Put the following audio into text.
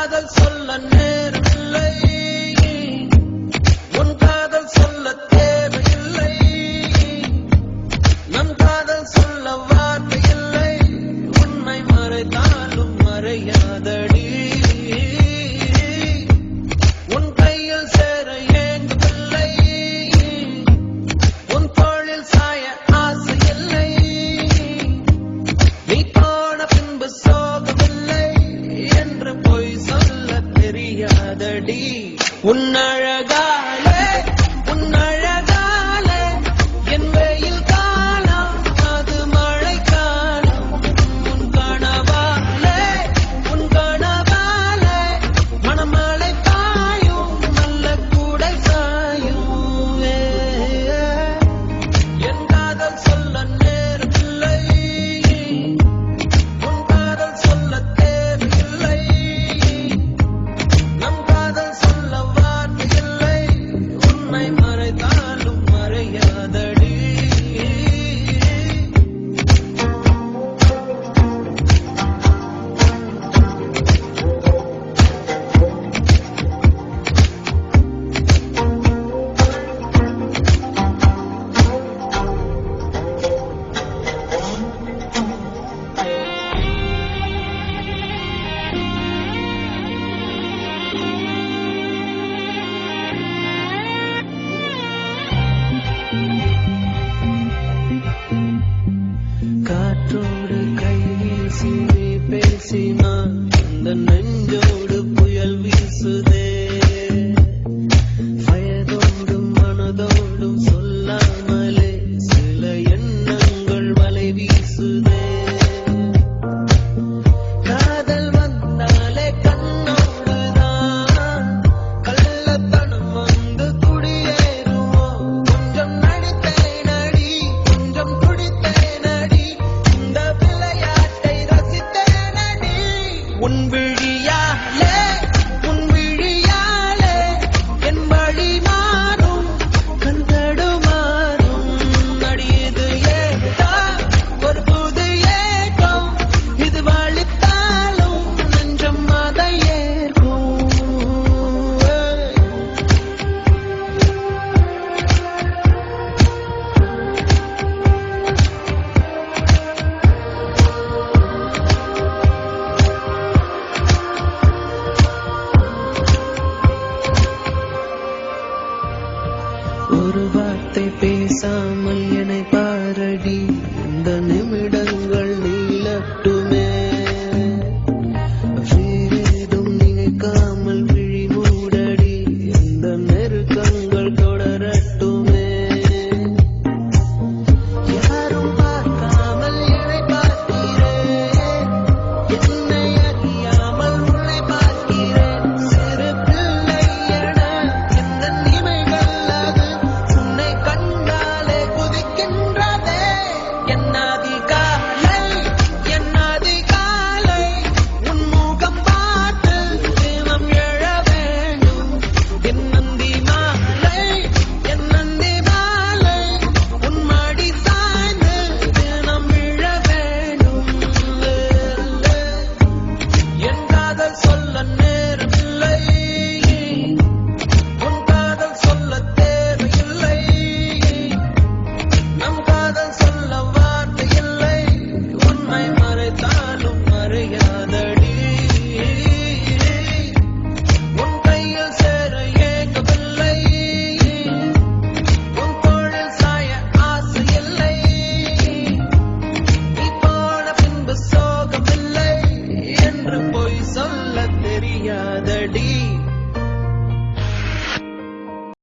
காதல் சொல்ல நேரமில்லை, உன் காதல் சொல்ல தேவையில்லை, நம் காதல் சொல்ல வார்த்தை இல்லை, உண்மை மறைத்தாலும் மறையாதடி, உன் கையில் சேர ஏங்கவில்லை, உன் தோளில் சாய ஆசை இல்லை, நீ போன பின்பு சோகமில்லை என்று பொய் சொல்ல தெரியாதடி. உன் அழகாலே என் வெயில் காலம் அது மழை காலம், உன் கனவாலே மணமழை பாயும் நல்ல கூடை சாயும். என் காதல் சொல்ல நேரமில்லை, உன் காதல் சொல்ல தேவையில்லை, நம் காதல் சொல்ல வார்த்தை இல்லை, உண்மை மறைத்தாலும் மறையாதடி. காற்றோடு கை வீசி நீ பேசினான், இந்த நெஞ்சோடு புயல் வீசுதே, வயதோடும் மனதோடும் சொல்லாமலே சில எண்ணங்கள் வலை வீசுதே. காதல் வந்தாலே கண்ணோடுதான் கள்ளத்தனம் வந்து குடியேறுமோ, கொஞ்சம் நடித்தேனடி கொஞ்சம் குடித்தேனடி, இந்த விளையாட்டை ரசித்தேனடி. உன் விழியாலே என் வழி மாறும் கண்தடுமாறும், அடியது ஏதா ஒரு புது ஏக்கம், இது வலித்தாலும் நெஞ்சம் அதை ஏற்கும். ஒரு வார்த்தை பேசாமல் என்னை பாரடி, இந்த நிமிடங்கள் நீளட்டுமே, வேறேதும் நினைக்காமல் விழி மூடடி, இந்த நெருக்கங்கள் தொடரட்டுமே. யாரும் பார்க்காமல் என்னை பார்க்கிறேன், என்னை அறியாமல் உன்னை பார்க்கிறேன், சிறு பிள்ளை என இந்த நினைவுகள் அது உன்னை கண்டாலே குதிக்கின்றதே. என் அதிகாலை உன் முகம் பார்த்து தினம் எழ வேண்டும், என் நந்தி மாலை உன் மடி சாய்ந்து தினம் விழ வேண்டும். என் காதல் சொல்ல நேரமில்லை, உன் காதல் சொல்ல தேவையில்லை, நம் காதல் சொல்ல வார்த்தை இல்லை, உண்மை மறைத்தாலும் மறையாதடி. உன் கையில் சேர ஏங்கவில்லை, உன் தோளில் சாய ஆசை இல்லை, நீ போன பின்பு சோகமில்லை என்று பொய் சொல்ல தெரியாதடி.